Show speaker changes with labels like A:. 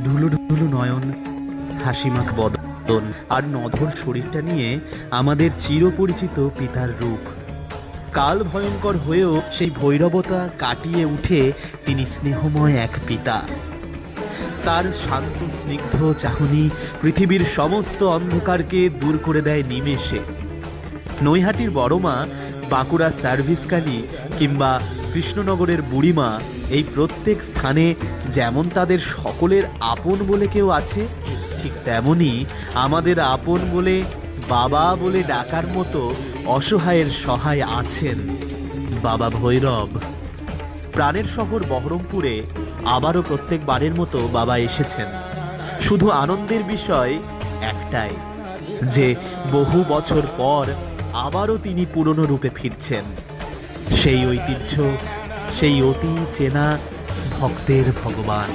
A: ঢুলু ঢুলু নয়ন, হাসিমাখ বদন আর নধর শরীরটা নিয়ে আমাদের চিরপরিচিত পিতার রূপ। কাল ভয়ঙ্কর হয়েও সেই ভৈরবতা কাটিয়ে উঠে তিনি স্নেহময় এক পিতা। তার শান্ত স্নিগ্ধ চাহনি পৃথিবীর সমস্ত অন্ধকারকে দূর করে দেয় নিমেষে। নৈহাটির বড়মা, বাঁকুড়ার সার্ভিস কালী কিংবা কৃষ্ণনগরের বুড়িমা, এই প্রত্যেক স্থানে যেমন তাদের সকলের আপন বলে কেউ আছে, ঠিক তেমনি আমাদের আপন বলে, বাবা বলে ডাকার মতো অসহায়ের সহায় আছেন বাবা ভৈরব। প্রাণের শহর বহরমপুরে আবারও প্রত্যেকবারের মতো বাবা এসেছেন। শুধু আনন্দের বিষয় একটাই, যে বহু বছর পর আবারও তিনি পুরনো রূপে ফিরছেন। সেই ঐতিহ্য, সেই অতি চেনা ভক্তের ভগবান।